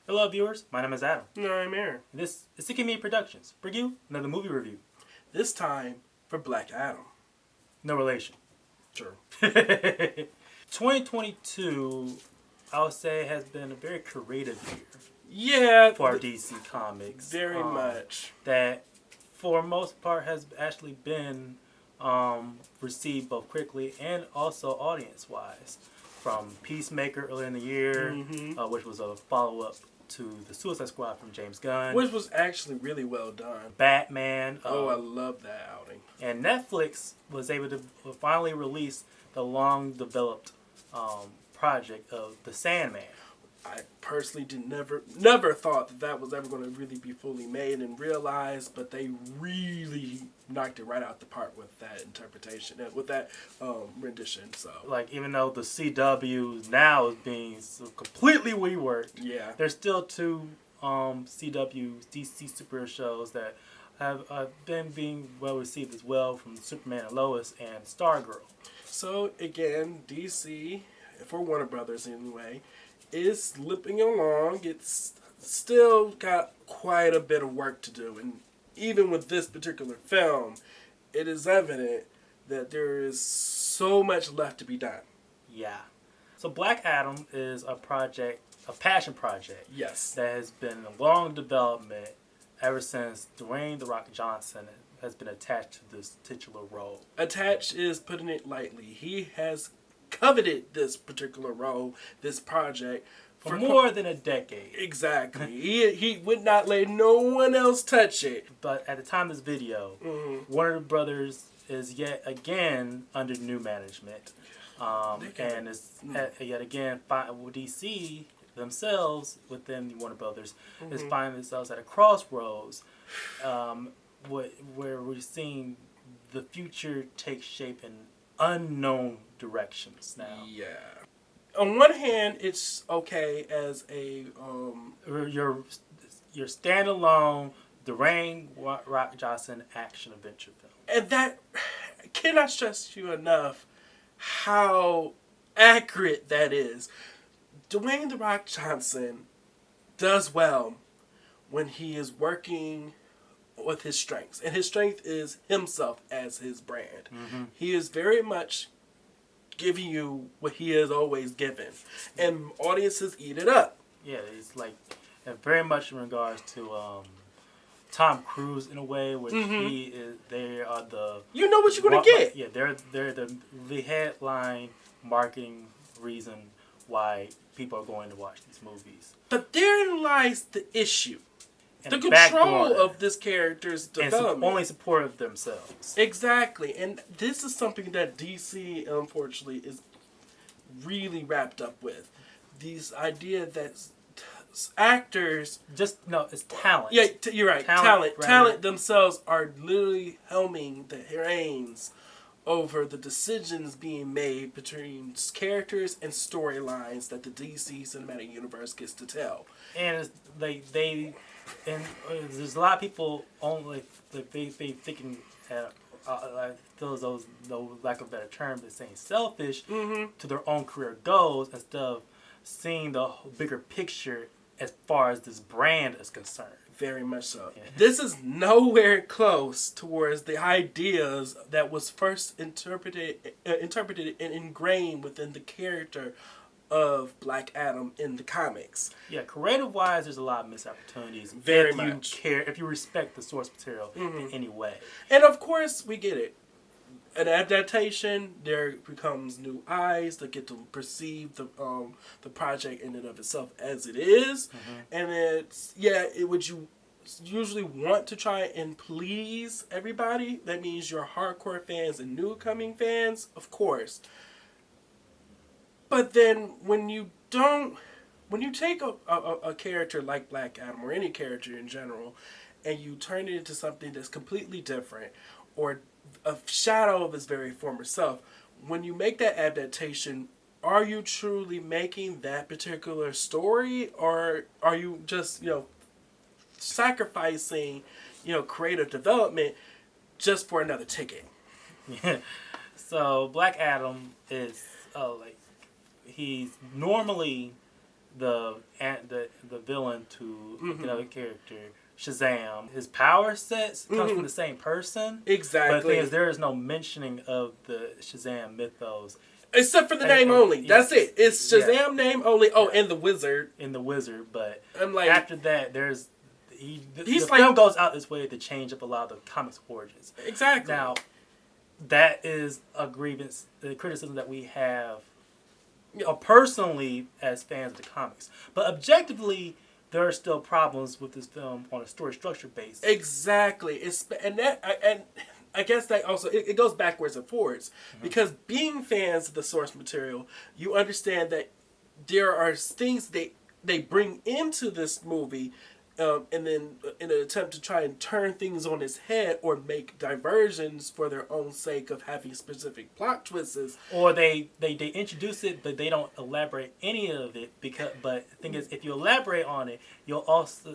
Hello, viewers. My name is Adam. No, I'm Aaron. And this is Seeking Me Productions. Bring you another movie review. This time for Black Adam. No relation. Sure. 2022, I would say, has been a very creative year. Yeah. For DC Comics. Very much. That, for most part, has actually been received both critically and also audience-wise. From Peacemaker earlier in the year, which was a follow-up to the Suicide Squad from James Gunn. Which was actually really well done. Batman. I love that outing. And Netflix was able to finally release the long-developed project of The Sandman. I personally never thought that was ever going to really be fully made and realized, but they really knocked it right out the park with that interpretation, with that rendition. So, like, even though the CW now is being completely reworked, yeah, there's still two CW DC superhero shows that have been being well received as well, from Superman and Lois and Stargirl. So again, DC, for Warner Brothers anyway, is limping along. It's still got quite a bit of work to do, and even with this particular film, it is evident that there is so much left to be done. Yeah. So Black Adam is a passion project. Yes. That has been in long development ever since Dwayne "The Rock" Johnson has been attached to this titular role. Attached is putting it lightly. He has coveted this particular role, this project, for more than a decade. Exactly. he would not let no one else touch it. But at the time of this video, Warner Brothers is yet again under new management. And is yet again, DC themselves within Warner Brothers is finding themselves at a crossroads where we're seeing the future take shape in unknown directions now. Yeah. On one hand, it's okay as a your standalone Dwayne Rock Johnson action adventure film, and that cannot stress you enough how accurate that is. Dwayne "The Rock" Johnson does well when he is working with his strengths, and his strength is himself as his brand. He is very much giving you what he has always given, and audiences eat it up. Yeah, it's like very much in regards to Tom Cruise in a way, which he is. They are the you know what you're gonna get. Yeah, they're the headline marketing reason why people are going to watch these movies. But therein lies the issue. And the control of this character's development. And only support of themselves. Exactly. And this is something that DC, unfortunately, is really wrapped up with. This idea that actors... it's talent. Yeah, you're right. Talent themselves are literally helming the reins over the decisions being made between characters and storylines that the DC Cinematic Universe gets to tell. And there's a lot of people only they thinking those no lack of a better term, but saying selfish to their own career goals instead of seeing the bigger picture as far as this brand is concerned. Very much so. Yeah. This is nowhere close towards the ideas that was first interpreted and ingrained within the character of Black Adam in the comics. Yeah, creative-wise, there's a lot of missed opportunities. Very much. If you respect the source material in any way. And of course, we get it. An adaptation, there becomes new eyes that get to perceive the project in and of itself as it is. And would you usually want to try and please everybody? That means your hardcore fans and new coming fans, of course. But then when you take a character like Black Adam, or any character in general, and you turn it into something that's completely different, or a shadow of his very former self, when you make that adaptation, are you truly making that particular story, or are you just, sacrificing, creative development just for another ticket? Yeah. So Black Adam is he's normally the villain to another character, Shazam. His power sets comes from the same person. Exactly. But the thing is, there is no mentioning of the Shazam mythos. Except for the name only. That's it. It's Shazam name only. Oh, Yeah. and the Wizard. In the Wizard, but I'm like, after that, there's the like, film goes out this way to change up a lot of the comics origins. Exactly. Now, that is a grievance, the criticism that we have, personally as fans of the comics. But objectively, there are still problems with this film on a story structure basis. Exactly. And I guess that also it goes backwards and forwards because being fans of the source material, you understand that there are things they bring into this movie. And then in an attempt to try and turn things on its head or make diversions for their own sake of having specific plot twists. Or they introduce it, but they don't elaborate any of it. But the thing is, if you elaborate on it,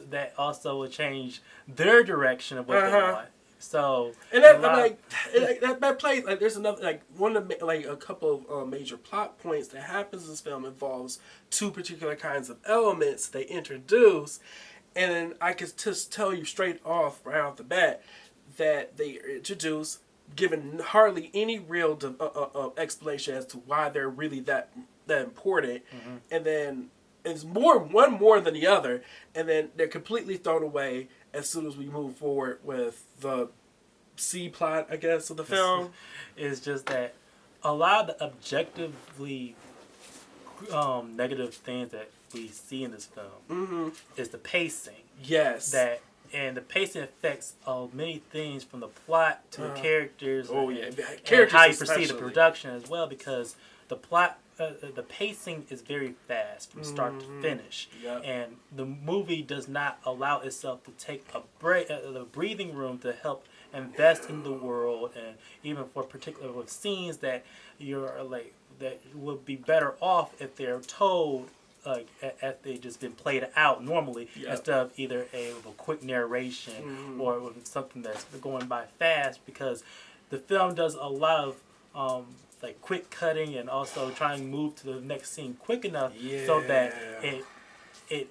that also will change their direction of what they want. So and that plays like there's another like one of the, like a couple of major plot points that happens in this film involves two particular kinds of elements they introduce. And then I could just tell you straight off, right off the bat, that they introduce, given hardly any real explanation as to why they're really that important, and then it's one more than the other, and then they're completely thrown away as soon as we move forward with the C plot, I guess, of the film. It's just that a lot of the objectively negative things that we see in this film is the pacing. Yes. And the pacing affects many things from the plot to the characters. Characters and how you especially. perceive the production as well, because the plot, the pacing is very fast from start to finish, and the movie does not allow itself to take a break, the breathing room to help invest in the world, and even for particular with scenes that you're like that would be better off if they're told. If they just been played out normally instead of either a quick narration or with something that's going by fast, because the film does a lot of like quick cutting and also trying to move to the next scene quick enough so that it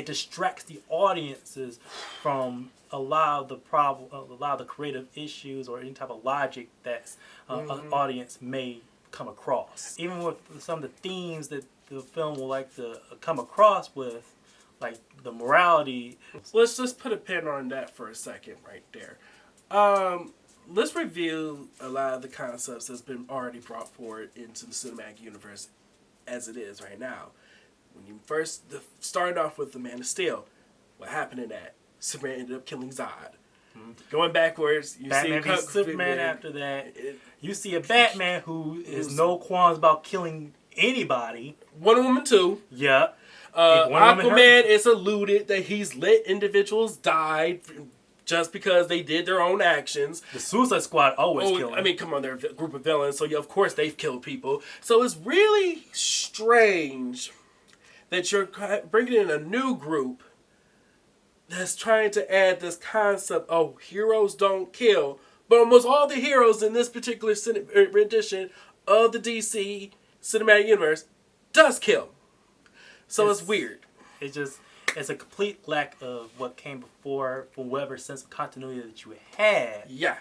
distracts the audiences from a lot of the creative issues or any type of logic that an audience may come across. Even with some of the themes that the film will like to come across with, like the morality. Let's just put a pin on that for a second right there. Let's review a lot of the concepts that's been already brought forward into the cinematic universe as it is right now. When you first started off with The Man of Steel, what happened in that? Superman ended up killing Zod. Going backwards, you Batman see v Superman after that. You see a Batman who is no qualms about killing anybody. Wonder Woman 2. Yeah. Aquaman is alluded that he's let individuals die just because they did their own actions. The Suicide Squad always killing. I mean, come on, they're a group of villains, so of course they've killed people. So it's really strange that you're bringing in a new group that's trying to add this concept, oh, heroes don't kill. But almost all the heroes in this particular rendition of the DC Cinematic Universe does kill. So it's weird. It's a complete lack of what came before for whatever sense of continuity that you had. Yeah.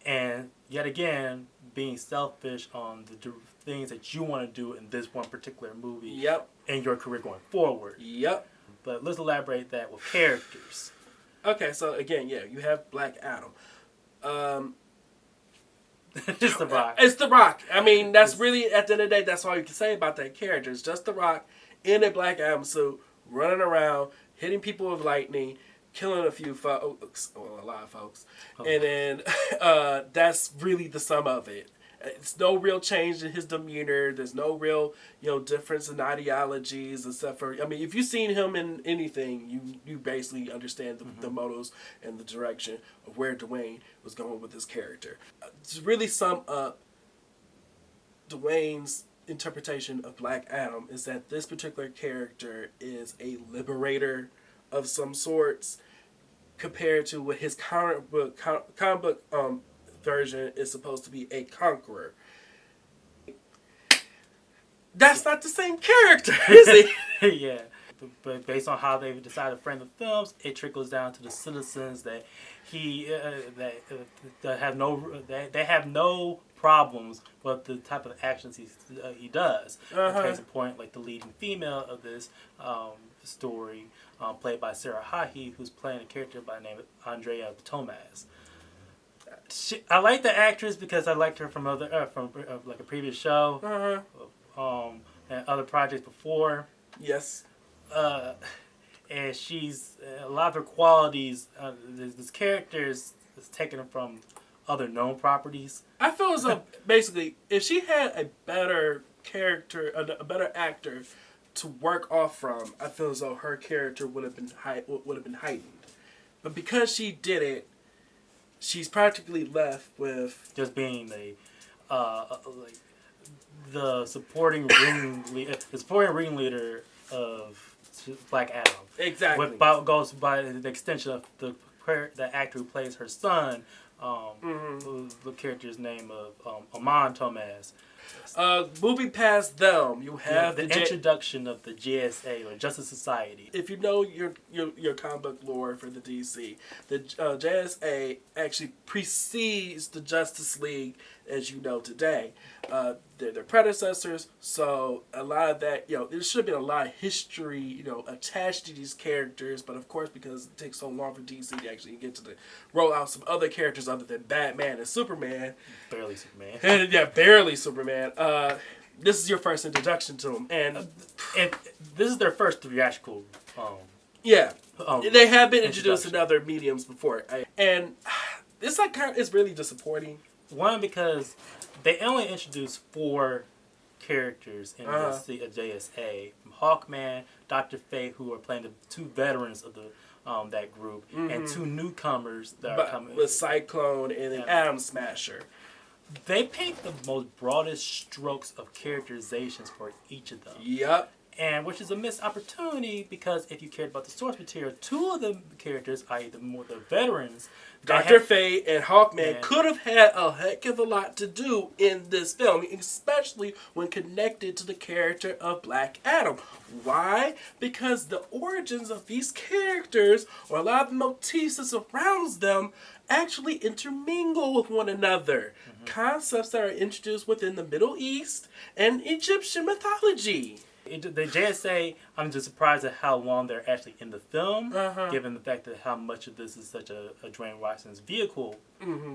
And yet again, being selfish on the things that you want to do in this one particular movie. Yep. And your career going forward. Yep. But let's elaborate that with characters. Okay, so again, you have Black Adam. It's The Rock. It's The Rock. I mean, that's really, at the end of the day, that's all you can say about that character. It's just The Rock in a Black Adam suit, running around, hitting people with lightning, killing a few folks, well, a lot of folks. Oh. And then that's really the sum of it. It's no real change in his demeanor. There's no real, difference in ideologies, except for, I mean, if you've seen him in anything, you basically understand the motives and the direction of where Dwayne was going with his character. To really sum up Dwayne's interpretation of Black Adam is that this particular character is a liberator of some sorts compared to what his comic book version is supposed to be a conqueror. That's not the same character, is it? Yeah. But based on how they've decided to frame the films, it trickles down to the citizens that that have no problems with the type of actions he does. Case in point, like the leading female of this story, played by Sarah Hahi, who's playing a character by the name of Andrea Tomaz. I like the actress because I liked her from like a previous show, and other projects before. Yes. And she's a lot of her qualities. This character is taken from other known properties. I feel as though basically, if she had a better character, a better actor to work off from, I feel as though her character would have been heightened. But because she did it, she's practically left with just being like the supporting ringleader of Black Adam. Exactly. Goes by the extension of the actor who plays her son, the character's name of Amon Tomaz. Moving past them, you have the introduction of the JSA, or Justice Society. If you know your comic book lore for the DC, the JSA actually precedes the Justice League as you know today. They're their predecessors, so a lot of that, there should have been a lot of history, attached to these characters, but of course, because it takes so long for DC to actually get to roll out some other characters other than Batman and Superman. Barely Superman. Yeah, barely Superman. This is your first introduction to them, and this is their first theatrical. They have been introduced in other mediums before, and this is really disappointing. One, because they only introduced 4 characters in the JSA: Hawkman, Dr. Fate, who are playing the 2 veterans of the that group, and 2 newcomers that are coming with Cyclone and then Atom Smasher. They paint the most broadest strokes of characterizations for each of them. Yep. And which is a missed opportunity, because if you cared about the source material, 2 of the characters, i.e. the veterans, Dr. Fate and Hawkman could have had a heck of a lot to do in this film, especially when connected to the character of Black Adam. Why? Because the origins of these characters, or a lot of the motifs that surrounds them, actually intermingle with one another. Concepts that are introduced within the Middle East and Egyptian mythology. The JSA, I'm just surprised at how long they're actually in the film, given the fact that how much of this is such a Dwayne Watson's vehicle,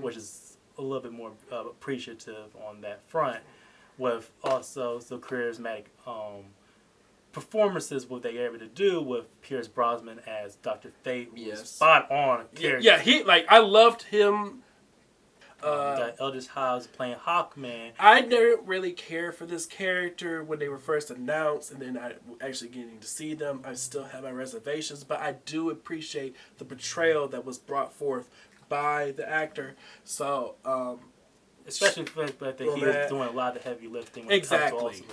which is a little bit more appreciative on that front, with also the charismatic performances what they were able to do with Pierce Brosnan as Dr. Fate, who was spot on character. Yeah, I loved him. You got Eldridge Hobbs playing Hawkman. I didn't really care for this character when they were first announced, and then I actually getting to see them. I still have my reservations, but I do appreciate the portrayal that was brought forth by the actor. So, especially the fact that he is doing a lot of the heavy lifting when it comes to also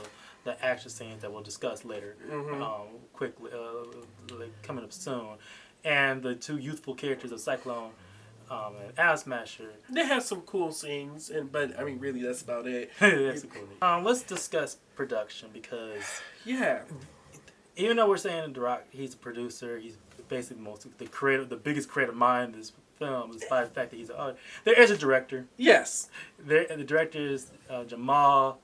the action scenes that we'll discuss later, quickly, coming up soon, and the 2 youthful characters of Cyclone and Atom Smasher. They have some cool scenes, but I mean, really, that's about it. That's cool. Let's discuss production, because even though we're saying The Rock, he's a producer, he's basically the biggest creative mind in this film, despite the fact that he's there is a director. Yes. The director is Jamal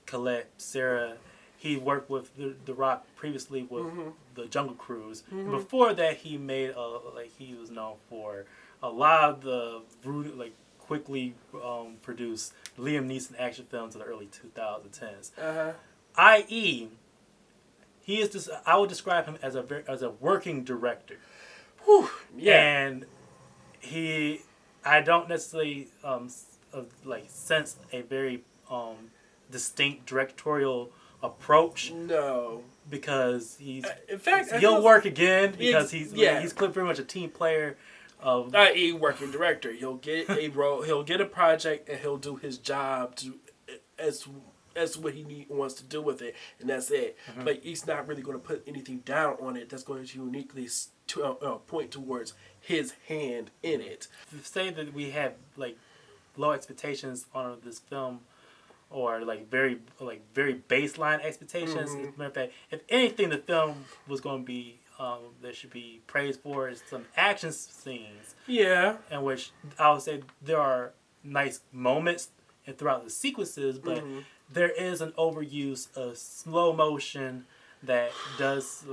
Colette Sarah. He worked with the Rock previously with the Jungle Cruise. And before that, he made he was known for a lot of the quickly produced Liam Neeson action films of the early 2010s. I.e., he is just, I would describe him as a working director. Whew, yeah. And I don't necessarily sense a very distinct directorial approach. No. Because in fact, he'll work again, because he's pretty much a team player. I.e. working director. He'll get a role, he'll get a project, and he'll do his job as what he wants to do with it, and that's it. But he's not really going to put anything down on it that's going to uniquely point towards his hand in it. To say that we have low expectations on this film or very baseline expectations. Mhm. As a matter of fact, if anything, the film was going to be that should be praised for is some action scenes Yeah. in which I would say there are nice moments and throughout the sequences, but Mhm. there is an overuse of slow motion that does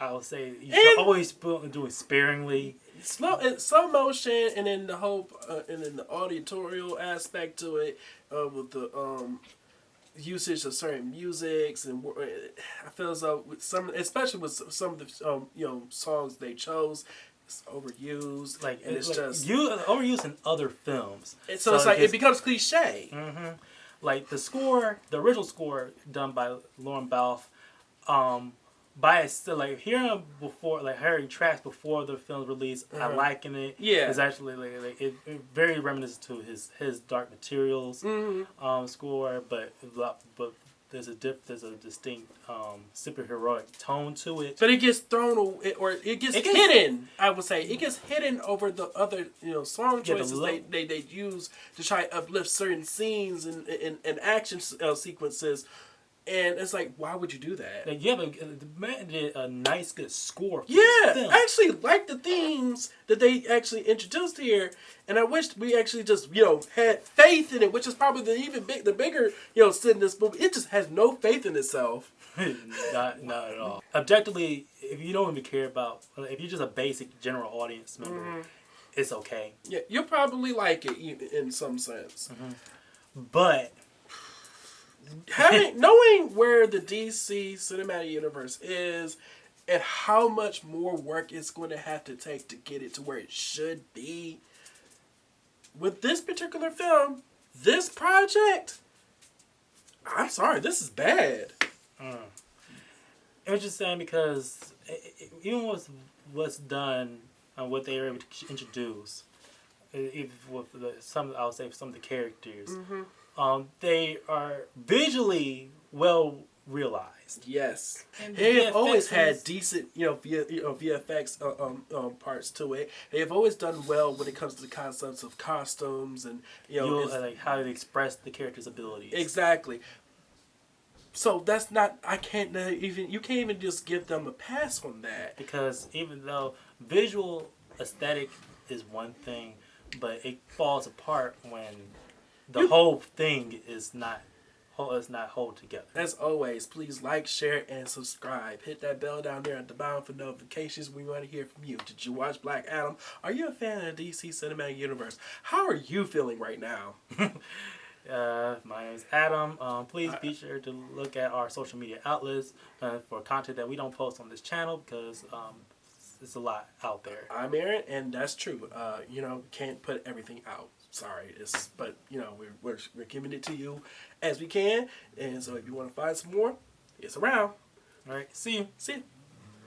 I would say you should And- always do it sparingly. slow motion, and then the whole and then the auditorial aspect to it, with the usage of certain musics, and I feel as though with some, especially with some of the songs they chose, it's overused, and it's just Overuse in other films. so it's like it becomes cliche. Like the original score done by Lauren Balfe, by itself, like hearing tracks before the film's release, I liking it. Yeah. It's actually it very reminiscent to his Dark Materials score, but there's a distinct superheroic tone to it. But it gets thrown, or it gets hidden. I would say it gets hidden over the other, song choices they use to try to uplift certain scenes and action sequences. And it's like, why would you do that? Like, the man did a nice, good score. For Yeah, this film. I actually like the themes that they actually introduced here, and I wish we actually just had faith in it, which is probably the bigger sin in this movie. It just has no faith in itself. not at all. Objectively, if you don't even care about, if you're just a basic general audience member, it's okay. Yeah, you'll probably like it in some sense. But knowing where the DC cinematic universe is and how much more work it's going to have to take to get it to where it should be, with this particular film, this project, I'm sorry, this is bad. It was just saying because even what's done and what they were able to introduce, even with some of the characters, they are visually well realized. Yes, And they have always had is- decent, VFX parts to it. They have always done well when it comes to the concepts of costumes and like how they express the character's abilities. exactly. So that's not. You can't even just give them a pass on that. Because even though visual aesthetic is one thing, but it falls apart when the whole thing is not whole together. As always, please like, share, and subscribe. Hit that bell down there at the bottom for notifications. We want to hear from you. Did you watch Black Adam? Are you a fan of the DC Cinematic Universe? How are you feeling right now? My name is Adam. Please be sure to look at our social media outlets for content that we don't post on this channel because it's a lot out there. I'm Aaron, and that's true. Can't put everything out. Sorry, but we're giving it to you as we can, and so if you want to find some more, it's around. All right, see you. See you.